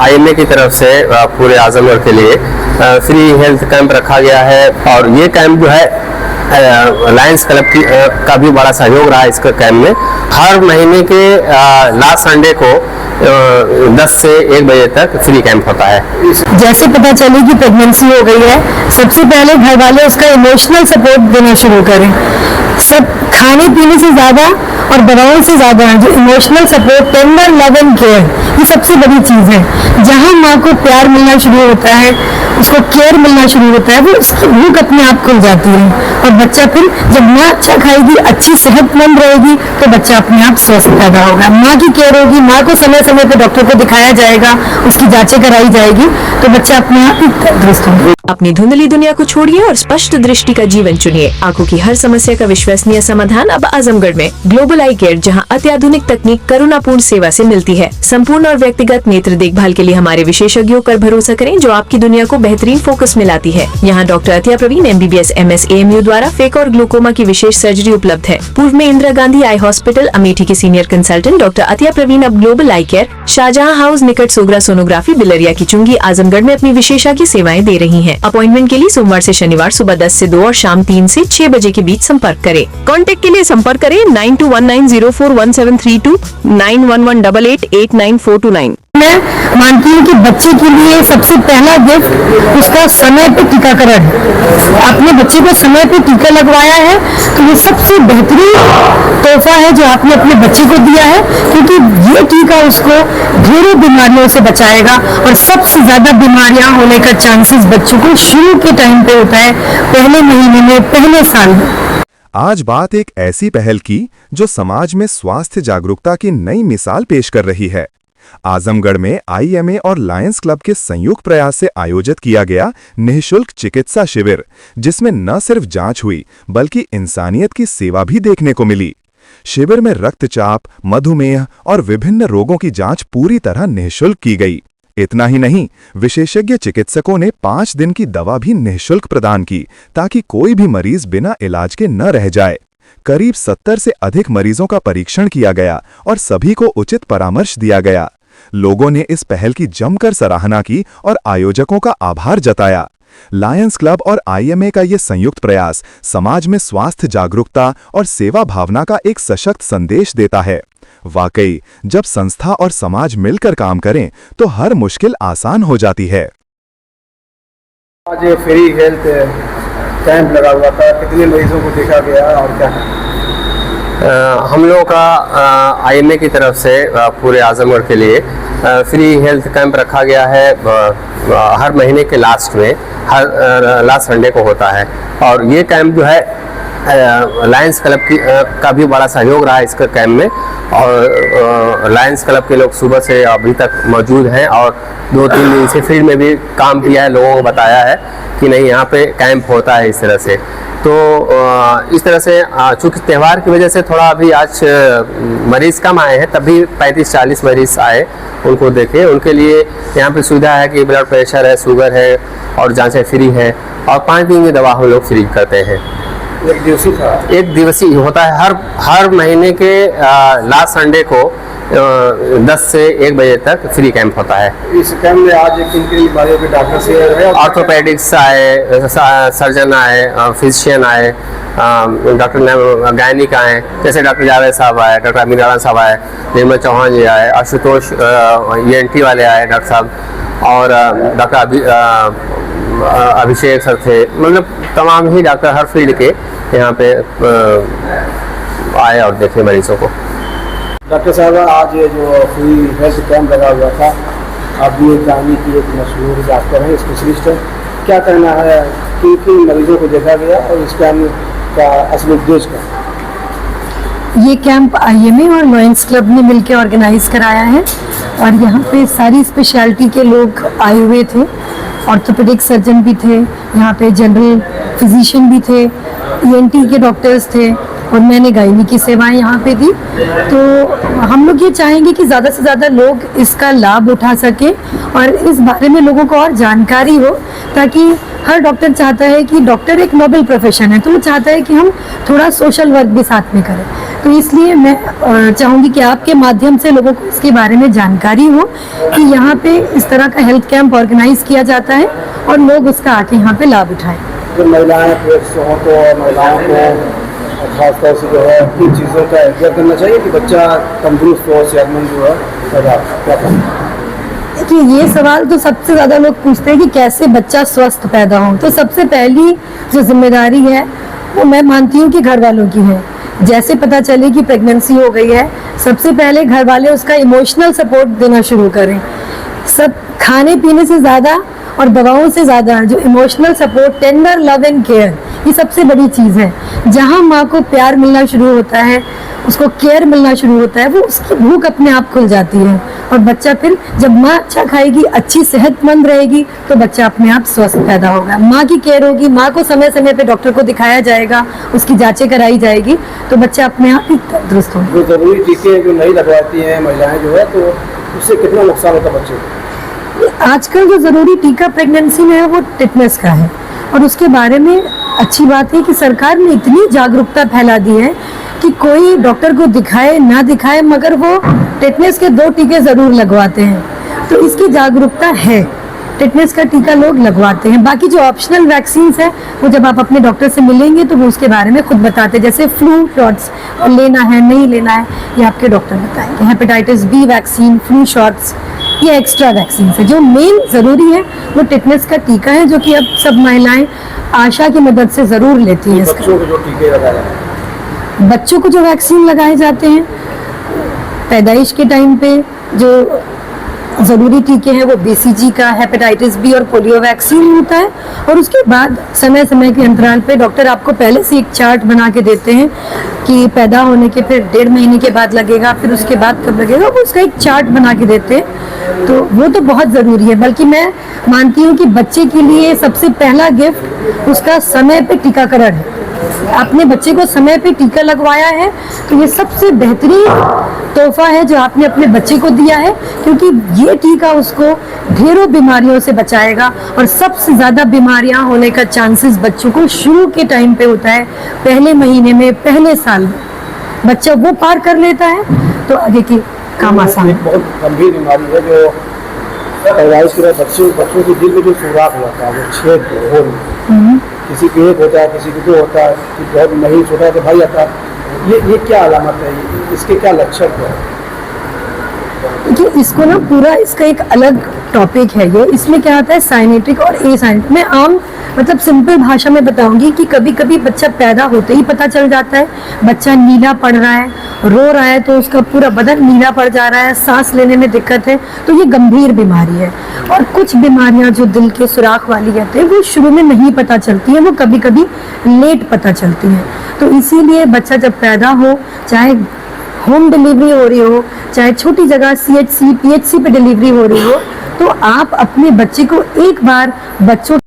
IMA की तरफ से पूरे आजमगढ़ के लिए फ्री हेल्थ कैंप रखा गया है और ये कैंप जो है लायंस क्लब का भी बड़ा सहयोग रहा है। इसका कैंप में हर महीने के लास्ट संडे को 10 से 1 बजे तक फ्री कैंप होता है। जैसे पता चली कि प्रेगनेंसी हो गई है, सबसे पहले घर वाले उसका इमोशनल सपोर्ट देना शुरू करें। सब खाने पीने से ज़्यादा और दवाओं से ज़्यादा जो emotional support, tender love and care, ये सबसे बड़ी चीज़ है। जहाँ माँ को प्यार मिलना शुरू होता है, उसको केयर मिलना शुरू होता है, वो उसकी भूख अपने आप खुल जाती है और बच्चा फिर जब माँ अच्छा खाएगी, अच्छी सेहतमंद रहेगी तो बच्चा अपने आप स्वस्थ पैदा होगा। माँ की केयर होगी, माँ को समय समय पर डॉक्टर को दिखाया जाएगा, उसकी जांचें कराई जाएगी तो बच्चा अपने आप ही तंदुरुस्त होगा। अपनी धुंधली दुनिया को छोड़िए और स्पष्ट दृष्टि का जीवन चुनिए। आंखों की हर समस्या का विश्वसनीय समाधान अब आजमगढ़ में। ग्लोबल आई केयर, जहां अत्याधुनिक तकनीक करुणापूर्ण सेवा से मिलती है। संपूर्ण और व्यक्तिगत नेत्र देखभाल के लिए हमारे विशेषज्ञों पर भरोसा करें, जो आपकी दुनिया को बेहतरीन फोकस में लाती है। यहाँ doctor Atiya Praveen MBBS MS AMU द्वारा फेक और ग्लूकोमा की विशेष सर्जरी उपलब्ध है। पूर्व में इंदिरा गांधी आई हॉस्पिटल अमेठी के senior consultant doctor Atiya Praveen अब global eye care, Shahjahan house निकट सोगरा सोनोग्राफी, बिलरिया की चुंगी, आजमगढ़ में अपनी विशेषज्ञ सेवाएं दे रही हैं। अपॉइंटमेंट के लिए सोमवार से शनिवार सुबह 10 से 2 और शाम 3 से 6 बजे के बीच संपर्क करें। कॉन्टेक्ट के लिए संपर्क करें 9219041732 9118889429। मैं मानती हूँ कि बच्चे के लिए सबसे पहला गिफ्ट उसका समय पे टीकाकरण। आपने बच्चे को समय पे टीका लगवाया है तो ये सबसे बेहतरीन तोहफा है जो आपने अपने बच्चे को दिया है, क्योंकि ये टीका उसको ढेरों बीमारियों से बचाएगा और सबसे ज्यादा बीमारियां होने का चांसेस बच्चों को शुरू के टाइम पे होता है, पहले महीने में, पहले साल में। आज बात एक ऐसी पहल की जो समाज में स्वास्थ्य जागरूकता की नई मिसाल पेश कर रही है। आजमगढ़ में IMA और लायंस क्लब के संयुक्त प्रयास से आयोजित किया गया निःशुल्क चिकित्सा शिविर, जिसमें न सिर्फ जांच हुई बल्कि इंसानियत की सेवा भी देखने को मिली। शिविर में रक्तचाप, मधुमेह और विभिन्न रोगों की जांच पूरी तरह निःशुल्क की गई। इतना ही नहीं, विशेषज्ञ चिकित्सकों ने 5 दिन की दवा भी निःशुल्क प्रदान की ताकि कोई भी मरीज बिना इलाज के न रह जाए। करीब 70 से अधिक मरीजों का परीक्षण किया गया और सभी को उचित परामर्श दिया गया। लोगों ने इस पहल की जमकर सराहना की और आयोजकों का आभार जताया। लायंस क्लब और IMA का ये संयुक्त प्रयास समाज में स्वास्थ्य जागरूकता और सेवा भावना का एक सशक्त संदेश देता है। वाकई, जब संस्था और समाज मिलकर काम करें तो हर मुश्किल आसान हो जाती है। आज ये फ्री हेल्थ कैंप लगा हुआ था, कितने मरीजों को देखा गया और क्या है? हम लोगों का IMA की तरफ से पूरे आजमगढ़ के लिए फ्री हेल्थ कैंप रखा गया है। हर महीने के लास्ट में, हर लास्ट संडे को होता है और ये कैंप जो है लायंस क्लब का भी बड़ा सहयोग रहा है इसका कैंप में। और लायंस क्लब के लोग सुबह से अभी तक मौजूद हैं और 2-3 दिन से फील्ड में भी काम किया है, लोगों को बताया है कि नहीं यहाँ पे कैंप होता है इस तरह से। तो इस तरह से चूँकि त्यौहार की वजह से थोड़ा अभी आज मरीज कम आए हैं, तब भी 35-40 मरीज आए, उनको देखे। उनके लिए यहाँ पे सुविधा है कि ब्लड प्रेशर है, शुगर है और जांचें फ्री है और 5 दिन की दवा हम लोग फ्री करते हैं। एक दिवसीय होता है, हर महीने के लास्ट संडे को 10 से 1 बजे तक फ्री कैंप होता है। इस कैंप में आज किन बीमारियों के डॉक्टर से ऑर्थोपेडिक्स आए, सर्जन आए, फिजिशियन आए, डॉक्टर गायनिक आए, जैसे डॉक्टर जावेद साहब आए, डॉक्टर अमीर आलम साहब आए, निर्मल चौहान जी आए, आशुतोष ENT वाले आए डॉक्टर साहब, और डॉक्टर अभिषेक सर थे। मतलब तमाम ही डॉक्टर हर फील्ड के यहाँ पे आए और देखे मरीजों को। डॉक्टर साहब, आज ये जो फ्री हेल्थ कैंप लगा हुआ था, आप ये जाने की एक मशहूर डॉक्टर हैं, स्पेशलिस्ट हैं, क्या कहना है, किन मरीजों को देखा गया और इस कैंप का असली उद्देश्य क्या? ये कैंप IMA और लायंस क्लब ने मिलकर ऑर्गेनाइज कराया है और यहाँ पे सारी स्पेशलिटी के लोग आए हुए थे। ऑर्थोपेडिक सर्जन भी थे, यहाँ पे जनरल फिजिशियन भी थे, ENT के डॉक्टर्स थे और मैंने गायनी की सेवाएं यहाँ पे दी। तो हम लोग ये चाहेंगे कि ज़्यादा से ज़्यादा लोग इसका लाभ उठा सके और इस बारे में लोगों को और जानकारी हो, ताकि हर डॉक्टर चाहता है कि डॉक्टर एक नोबल प्रोफेशन है, तो वो चाहता है कि हम थोड़ा सोशल वर्क भी साथ में करें। तो इसलिए मैं चाहूँगी कि आपके माध्यम से लोगों को इसके बारे में जानकारी हो कि यहाँ पे इस तरह का हेल्थ कैंप ऑर्गेनाइज किया जाता है और लोग उसका आके यहाँ पे लाभ उठाएं। जो महिलाएं प्रेग्नेंट हों तो महिलाओं को खासतौर से जो है इन चीज़ों का एहतियात करना चाहिए कि बच्चा तंदुरुस्त हो, सेहतमंद जो है पैदा क्या करना। देखिए, ये सवाल तो सबसे ज़्यादा लोग पूछते हैं कि कैसे बच्चा स्वस्थ पैदा हो। तो सबसे पहली जो जिम्मेदारी है वो मैं मानती हूँ कि घर वालों की है। जैसे पता चले कि प्रेगनेंसी हो गई है, सबसे पहले घर वाले उसका इमोशनल सपोर्ट देना शुरू करें। सब खाने पीने से ज़्यादा और दवाओं से ज़्यादा जो emotional support, tender love and care, ये सबसे बड़ी चीज़ है। जहाँ माँ को प्यार मिलना शुरू होता है, उसको केयर मिलना शुरू होता है, वो उसकी भूख अपने आप खुल जाती है और बच्चा फिर जब माँ अच्छा खाएगी, अच्छी सेहतमंद रहेगी, तो बच्चा अपने आप स्वस्थ पैदा होगा। माँ की केयर होगी, माँ को समय समय पे डॉक्टर को दिखाया जाएगा, उसकी जांचें कराई जाएगी, तो बच्चा अपने आप ही तंदुरुस्त होगा। जो ज़रूरी टीके जो नहीं लगवाती हैं महिलाएं जो है, तो उससे कितना नुकसान होता है बच्चे को? आजकल जो ज़रूरी टीका प्रेगनेंसी में है वो टिटनेस का है, और उसके बारे में अच्छी बात है कि सरकार ने इतनी जागरूकता फैला दी है कि कोई डॉक्टर को दिखाए ना दिखाए, मगर वो टिटनेस के 2 टीके ज़रूर लगवाते हैं। तो इसकी जागरूकता है, टिटनेस का टीका लोग लगवाते हैं। बाकी जो ऑप्शनल वैक्सीन है वो जब आप अपने डॉक्टर से मिलेंगे तो वो उसके बारे में खुद बताते हैं, जैसे फ्लू शॉट्स लेना है नहीं लेना है, ये आपके डॉक्टर बताएंगे। Hepatitis B vaccine, flu shots, ये एक्स्ट्रा वैक्सीन है। जो मेन ज़रूरी है वो टिटनेस का टीका है, जो कि अब सब महिलाएं आशा की मदद से ज़रूर लेती हैं। बच्चों को जो टीके लगाए जाते हैं, बच्चों को जो वैक्सीन लगाए जाते हैं पैदाइश के टाइम पे, जो ज़रूरी टीके हैं वो BCG का, हेपेटाइटिस बी और पोलियो वैक्सीन होता है। और उसके बाद समय समय के अंतराल पे डॉक्टर आपको पहले से एक चार्ट बना के देते हैं कि पैदा होने के फिर 1.5 महीने के बाद लगेगा, फिर उसके बाद कब लगेगा, वो उसका एक चार्ट बना के देते हैं। तो वो तो बहुत ज़रूरी है। बल्कि मैं मानती हूँ कि बच्चे के लिए सबसे पहला गिफ्ट उसका समय पे टीकाकरण है। अपने बच्चे को समय पे टीका लगवाया है तो ये सबसे बेहतरीन तोहफा है जो आपने अपने बच्चे को दिया है, क्योंकि ये टीका उसको ढेरों बीमारियों से बचाएगा। और सबसे ज़्यादा बीमारियां होने का चांसेस बच्चों को शुरू के टाइम पे होता है, पहले महीने में, पहले साल में। बच्चा वो पार कर लेता है तो आगे की काम आसान है। एक बहुत गंभीर बीमारी है जो पैदाइश के बाद बच्चों के दिल में जो सुराख होता है, वो छेद हो, किसी को 1 होता है, किसी को 2 होता है, किसी बहुत नहीं छोटा है तो भाई आता है। ये क्या अलामत है, इसके क्या लक्षण है? देखिए, इसको ना पूरा इसका एक अलग टॉपिक है ये। इसमें क्या आता है, साइनेट्रिक और ए साइनेट्रिक। मैं आम मतलब सिंपल भाषा में बताऊंगी कि कभी कभी बच्चा पैदा होते ही पता चल जाता है, बच्चा नीला पड़ रहा है, रो रहा है तो उसका पूरा बदन नीला पड़ जा रहा है, सांस लेने में दिक्कत है, तो ये गंभीर बीमारी है। और कुछ बीमारियां जो दिल के सुराख वाली रहती है वो शुरू में नहीं पता चलती है, वो कभी कभी लेट पता चलती है। तो इसीलिए बच्चा जब पैदा हो, चाहे होम डिलीवरी हो रही हो, चाहे छोटी जगह CHC PHC पे डिलीवरी हो रही हो, तो आप अपने बच्चे को एक बार बच्चों